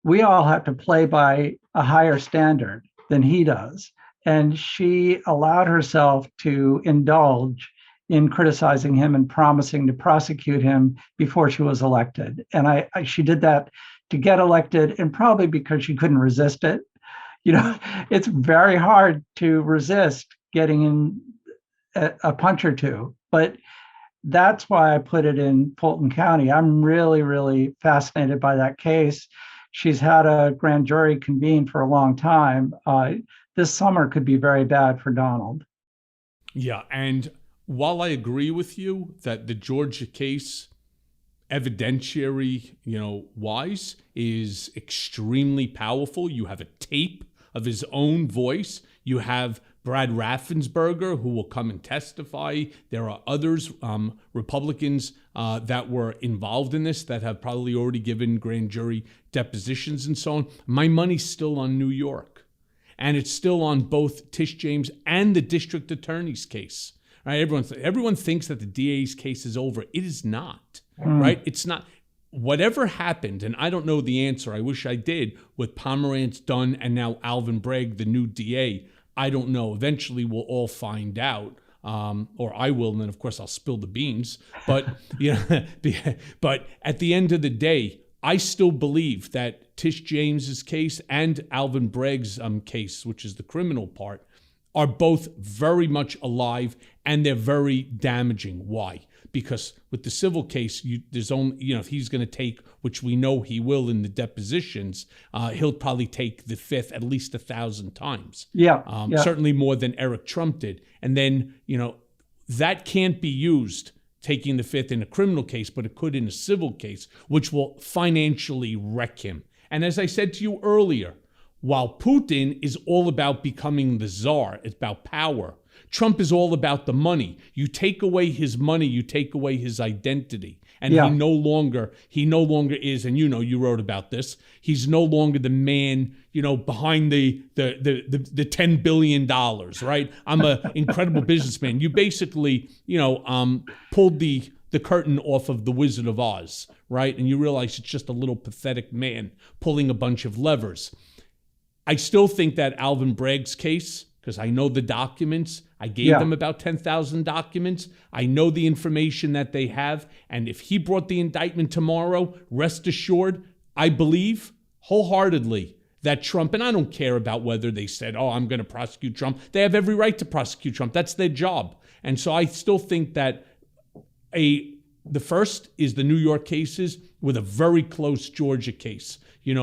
we all have to play by a higher standard than he does. And she allowed herself to indulge in criticizing him and promising to prosecute him before she was elected. And she did that to get elected, and probably because she couldn't resist it. You know, it's very hard to resist getting in a punch or two, but that's why I put it in Fulton County. I'm really, really fascinated by that case. She's had a grand jury convened for a long time. This summer could be very bad for Donald. Yeah, and while I agree with you that the Georgia case, evidentiary, wise, is extremely powerful. You have a tape of his own voice. You have Brad Raffensperger, who will come and testify. There are others, Republicans that were involved in this that have probably already given grand jury depositions and so on. My money's still on New York. And it's still on both Tish James and the district attorney's case. Right? Everyone thinks that the DA's case is over. It is not. Right? It's not. Whatever happened, and I don't know the answer, I wish I did, with Pomerantz, Dunn, and now Alvin Bragg, the new DA, I don't know. Eventually we'll all find out. Or I will, and then of course I'll spill the beans. But but at the end of the day, I still believe that Tish James's case and Alvin Bragg's case, which is the criminal part, are both very much alive, and they're very damaging. Why? Because with the civil case, there's only, if he's going to take, which we know he will in the depositions, he'll probably take the fifth at least 1,000 times. Yeah. Certainly more than Eric Trump did. And then, that can't be used, taking the fifth in a criminal case, but it could in a civil case, which will financially wreck him. And as I said to you earlier, while Putin is all about becoming the czar, it's about power, Trump is all about the money. You take away his money, you take away his identity. And he no longer is, and you wrote about this, he's no longer the man, behind the $10 billion, right? I'm an incredible businessman. You basically, pulled the curtain off of The Wizard of Oz, right? And you realize it's just a little pathetic man pulling a bunch of levers. I still think that Alvin Bragg's case, because I know the documents, I gave them about 10,000 documents. I know the information that they have. And if he brought the indictment tomorrow, rest assured, I believe wholeheartedly that Trump, and I don't care about whether they said, I'm going to prosecute Trump. They have every right to prosecute Trump. That's their job. And so I still think that the first is the New York cases with a very close Georgia case,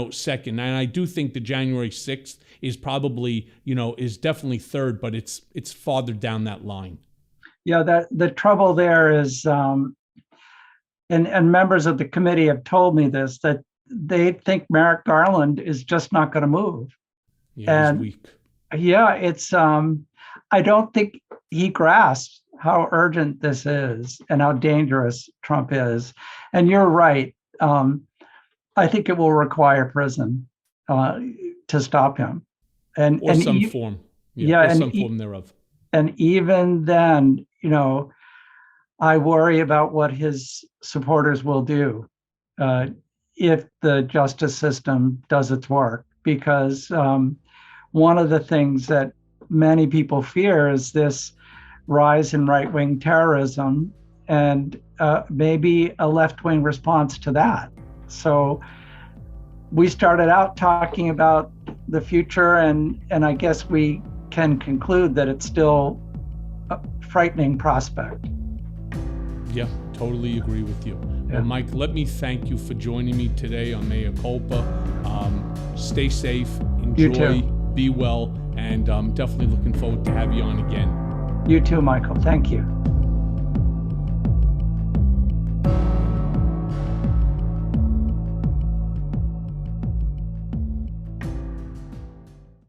second. And I do think the January 6th is probably, is definitely third, but it's farther down that line. Yeah, the trouble there is, and members of the committee have told me this, that they think Merrick Garland is just not going to move. Yeah, he's weak. Yeah, it's, I don't think he grasps how urgent this is and how dangerous Trump is. And you're right. I think it will require prison to stop him. Or some form. Or some form thereof. And even then, I worry about what his supporters will do if the justice system does its work. Because one of the things that many people fear is this rise in right-wing terrorism and maybe a left-wing response to that. So we started out talking about the future, and I guess we can conclude that it's still a frightening prospect. Yeah, totally agree with you. Yeah. Well, Mike, let me thank you for joining me today on Mea Culpa. Stay safe, enjoy, be well, and I'm definitely looking forward to have you on again. You too, Michael. Thank you.